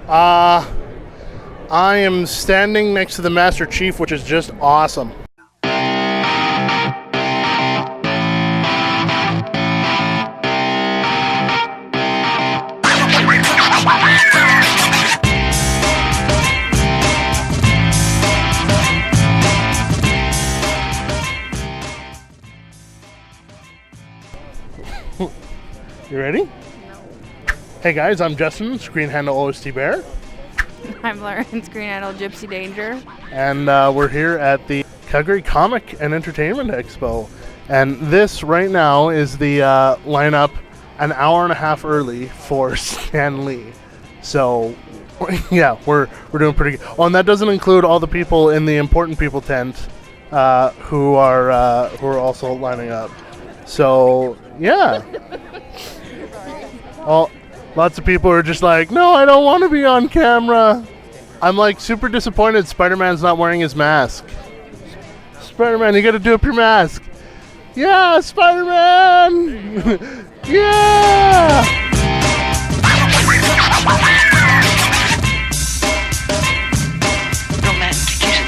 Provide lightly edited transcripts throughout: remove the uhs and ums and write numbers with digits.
I am standing next to the Master Chief, which is just awesome. You ready? No. Hey guys, I'm Justin, Screen Handle OST Bear. I'm Lauren, Screen Handle Gypsy Danger. And we're here at the Calgary Comic and Entertainment Expo. And this right now is the lineup an hour and a half early for Stan Lee. So yeah, we're doing pretty good. Oh, and that doesn't include all the people in the important people tent who are also lining up. So yeah. Oh, lots of people are just like, no, I don't want to be on camera. I'm like super disappointed Spider-Man's not wearing his mask. Spider-Man, you gotta do up your mask. Yeah, Spider-Man! Yeah! Romantic, isn't it?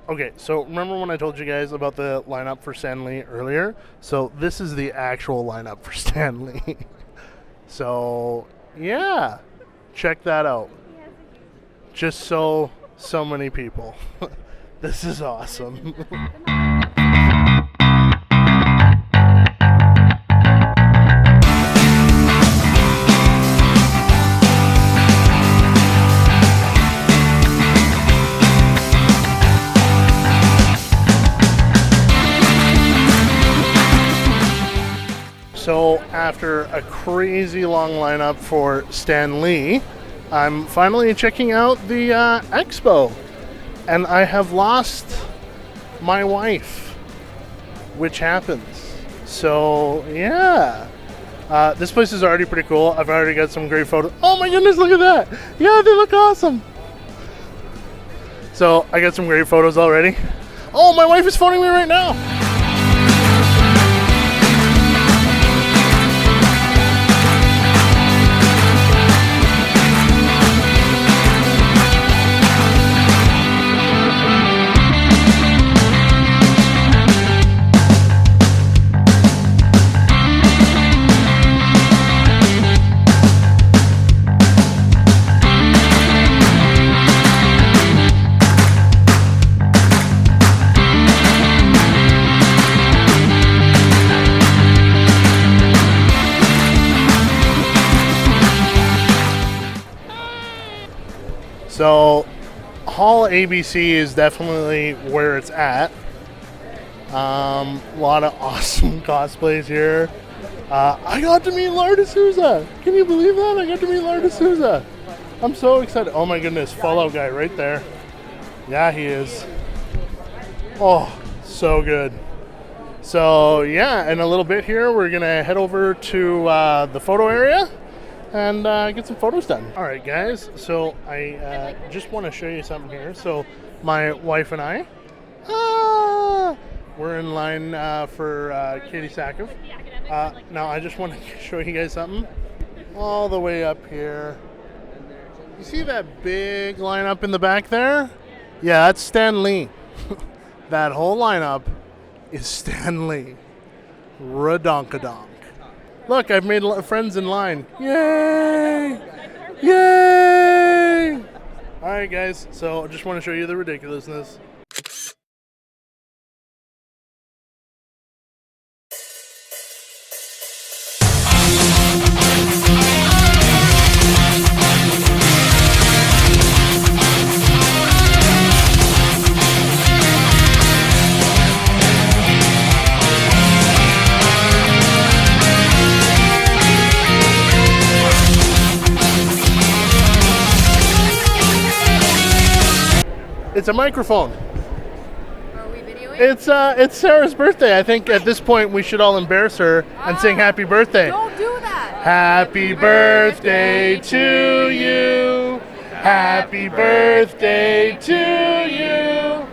Okay, so remember when I told you guys about the lineup for Stan Lee earlier? So this is the actual lineup for Stan Lee. So, yeah, check that out. Just so many people. This is awesome. So after a crazy long lineup for Stan Lee, I'm finally checking out the Expo. And I have lost my wife, which happens. So yeah, this place is already pretty cool. I've already got some great photos. Oh my goodness, look at that. Yeah, they look awesome. So I got some great photos already. Oh, my wife is phoning me right now. So, Hall ABC is definitely where it's at. A lot of awesome cosplays here. I got to meet Lar D'Souza. Can you believe that? I got to meet Lar D'Souza. I'm so excited. Oh my goodness, Fallout guy right there. Yeah, he is. Oh, so good. So yeah, in a little bit here, we're gonna head over to the photo area and get some photos done. All right, guys, so I just want to show you something here. So my wife and I, we're in line for Katie Sackov. Now I just want to show you guys something. All the way up here. You see that big lineup in the back there? Yeah, that's Stan Lee. That whole lineup is Stan Lee. Radonkadonk. Look, I've made friends in line. Yay! Yay! All right, guys. So I just want to show you the ridiculousness. It's a microphone. Are we videoing? It's Sarah's birthday. I think at this point we should all embarrass her and sing happy birthday. Don't do that. Happy birthday to you. Happy birthday to you.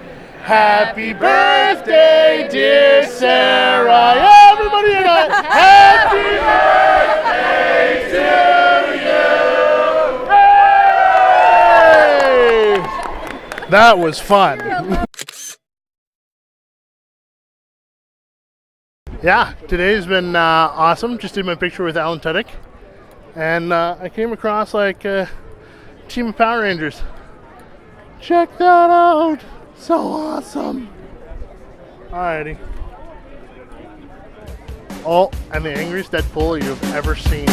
Happy birthday, dear Sarah. Yeah, everybody in on. Happy birthday to you. Hey! That was fun. Yeah, today's been awesome. Just did my picture with Alan Tudyk. And I came across like a team of Power Rangers. Check that out. So awesome. Alrighty. Oh, and the angriest Deadpool you've ever seen.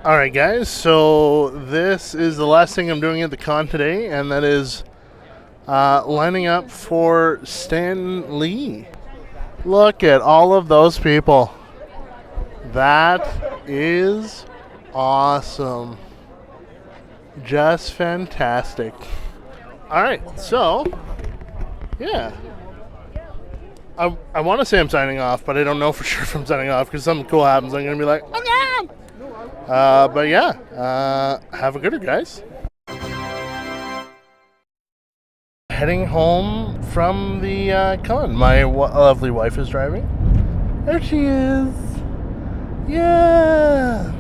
Alright guys, so this is the last thing I'm doing at the con today, and that is lining up for Stan Lee. Look at all of those people. That is awesome. Just fantastic. Alright, so, yeah. I want to say I'm signing off, but I don't know for sure if I'm signing off, because something cool happens. I'm going to be like, okay! But yeah, have a good one, guys. Heading home from the con. My lovely wife is driving. There she is. Yeah.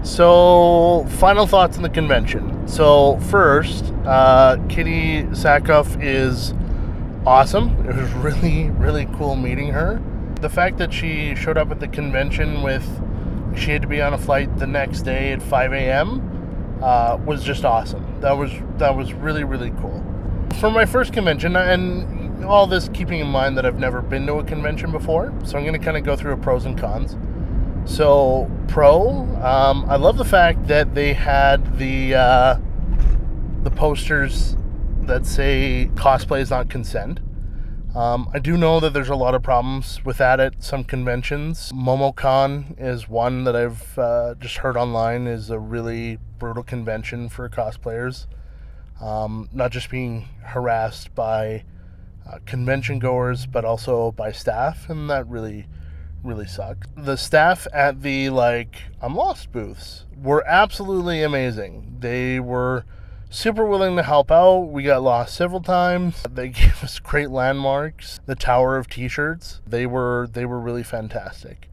So, final thoughts on the convention. So, first, Kitty Sackhoff is awesome. It was really, really cool meeting her. The fact that she showed up at the convention with, she had to be on a flight the next day at 5 a.m. Was just awesome. That was really, really cool. For my first convention, and all this keeping in mind that I've never been to a convention before, so I'm going to kind of go through a pros and cons. So, pro, I love the fact that they had the posters that say cosplay is not consent. I do know that there's a lot of problems with that at some conventions. MomoCon is one that I've just heard online is a really brutal convention for cosplayers. Not just being harassed by convention goers, but also by staff, and that really sucks. The staff at the I'm Lost booths were absolutely amazing. They were super willing to help out. We got lost several times. They gave us great landmarks. The Tower of T-shirts. They were really fantastic.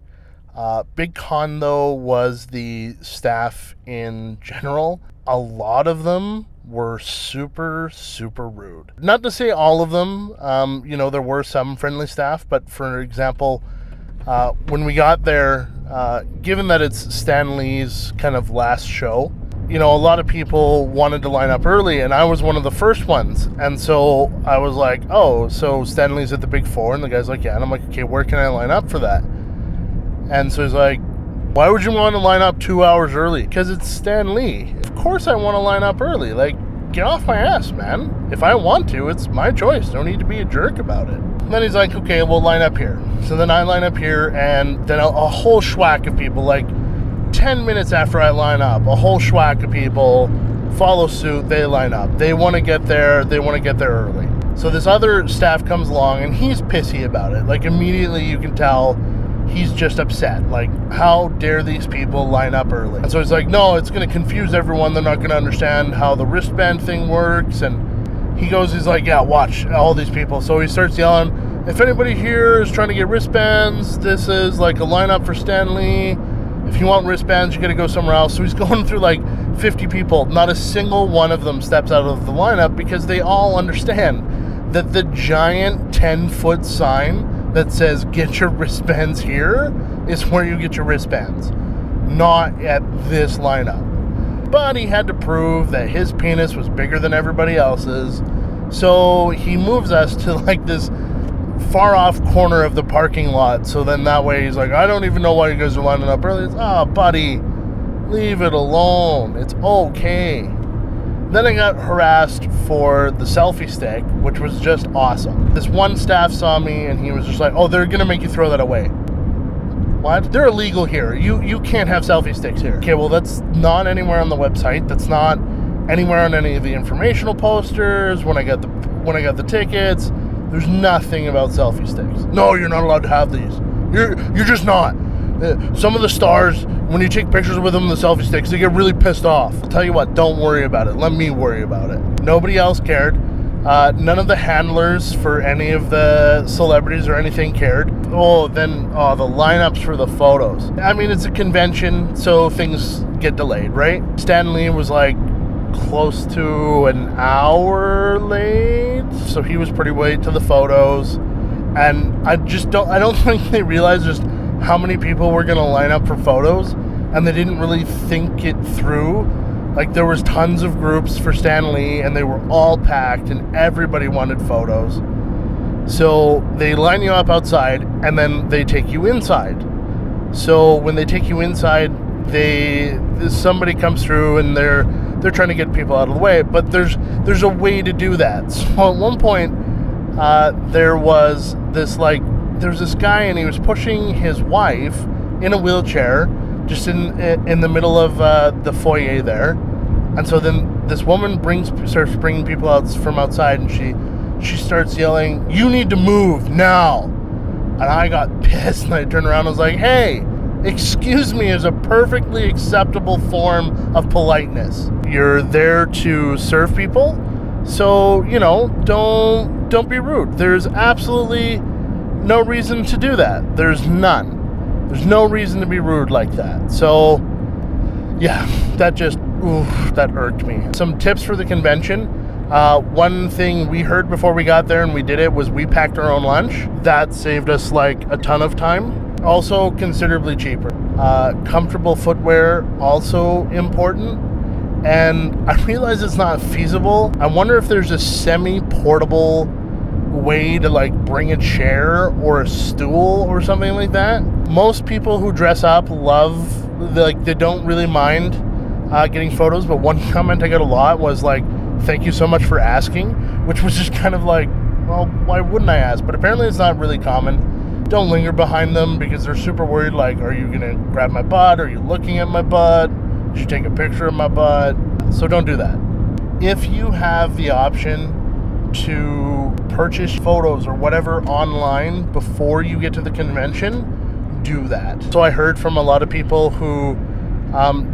Big con though was the staff in general. A lot of them were super rude. Not to say all of them. There were some friendly staff, but for example, when we got there, given that it's Stan Lee's kind of last show, a lot of people wanted to line up early, and I was one of the first ones. And so I was like, oh, so Stan Lee's at the Big Four? And the guy's like, yeah. And I'm like, okay, where can I line up for that? And so he's like, why would you want to line up 2 hours early? Because it's Stan Lee. Of course I want to line up early. Like, get off my ass, man. If I want to, it's my choice. Don't need to be a jerk about it. And then he's like, okay, we'll line up here. So then I line up here, and then a whole schwack of people, like 10 minutes after I line up, a whole schwack of people follow suit. They line up. They want to get there. They want to get there early. So this other staff comes along, and he's pissy about it. Like, immediately you can tell he's just upset. Like, how dare these people line up early? And so he's like, no, it's going to confuse everyone. They're not going to understand how the wristband thing works. And he's like, yeah, watch all these people. So he starts yelling, if anybody here is trying to get wristbands, this is like a lineup for Stan Lee. If you want wristbands, you got to go somewhere else. So he's going through like 50 people. Not a single one of them steps out of the lineup because they all understand that the giant 10-foot sign that says get your wristbands here is where you get your wristbands, not at this lineup. But he had to prove that his penis was bigger than everybody else's, so he moves us to like this far off corner of the parking lot. So then that way he's like, I don't even know why you guys are lining up early. It's, buddy, leave it alone. It's okay. Then I got harassed for the selfie stick, which was just awesome. This one staff saw me and he was just like, oh, they're going to make you throw that away. What? They're illegal here. You can't have selfie sticks here. Okay, well, that's not anywhere on the website. That's not anywhere on any of the informational posters. When I got the tickets, there's nothing about selfie sticks. No, you're not allowed to have these. You're just not. Some of the stars, when you take pictures with them, the selfie sticks, they get really pissed off. I'll tell you what, don't worry about it. Let me worry about it. Nobody else cared. None of the handlers for any of the celebrities or anything cared. The lineups for the photos. I mean, it's a convention, so things get delayed, right? Stan Lee was like close to an hour late, so he was pretty late to the photos. And I don't think they realized just how many people were going to line up for photos, and they didn't really think it through. Like, there was tons of groups for Stan Lee, and they were all packed, and everybody wanted photos. So they line you up outside, and then they take you inside. So when they take you inside, somebody comes through, and they're trying to get people out of the way. But there's a way to do that. So at one point, there was this guy, and he was pushing his wife in a wheelchair just in the middle of the foyer there. And so then this woman starts bringing people out from outside, and she starts yelling, you need to move now. And I got pissed, and I turned around and was like, hey, excuse me is a perfectly acceptable form of politeness. You're there to serve people, so don't be rude. There's absolutely no reason to do that. There's none. There's no reason to be rude like that. So, yeah, that irked me. Some tips for the convention. One thing we heard before we got there and we did it was we packed our own lunch. That saved us like a ton of time. Also considerably cheaper. Comfortable footwear, also important. And I realize it's not feasible. I wonder if there's a semi-portable way to like bring a chair or a stool or something like that. Most people who dress up they don't really mind getting photos, but one comment I got a lot was like, thank you so much for asking, which was just kind of like, well, why wouldn't I ask? But apparently it's not really common. Don't linger behind them because they're super worried, like, are you gonna grab my butt? Are you looking at my butt? Did you take a picture of my butt? So don't do that. If you have the option to purchase photos or whatever online before you get to the convention, do that. So I heard from a lot of people who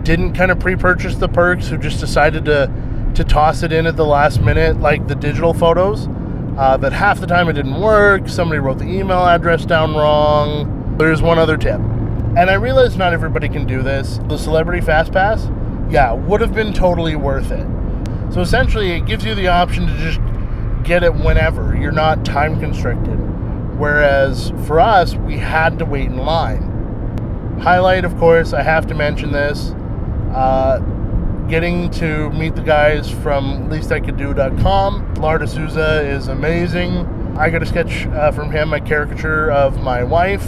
didn't kind of pre-purchase the perks, who just decided to to toss it in at the last minute, like the digital photos, that half the time it didn't work. Somebody wrote the email address down wrong. There's one other tip. And I realize not everybody can do this. The Celebrity Fast Pass, yeah, would have been totally worth it. So essentially, it gives you the option to just get it whenever. You're not time constricted. Whereas for us, we had to wait in line. Highlight, of course, I have to mention this. Getting to meet the guys from leasticouldddo.com. Lar Souza is amazing. I got a sketch from him, a caricature of my wife.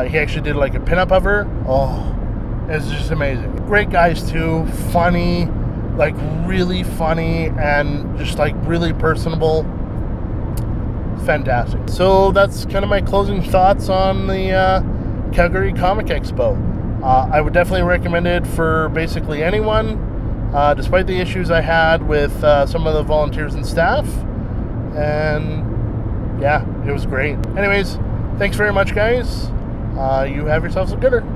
He actually did like a pinup of her. Oh, it's just amazing. Great guys too, funny, like really funny, and just like really personable. Fantastic. So that's kind of my closing thoughts on the Calgary Comic Expo. I would definitely recommend it for basically anyone, despite the issues I had with some of the volunteers and staff. And yeah, it was great. Anyways, thanks very much, guys. You have yourselves a gooder.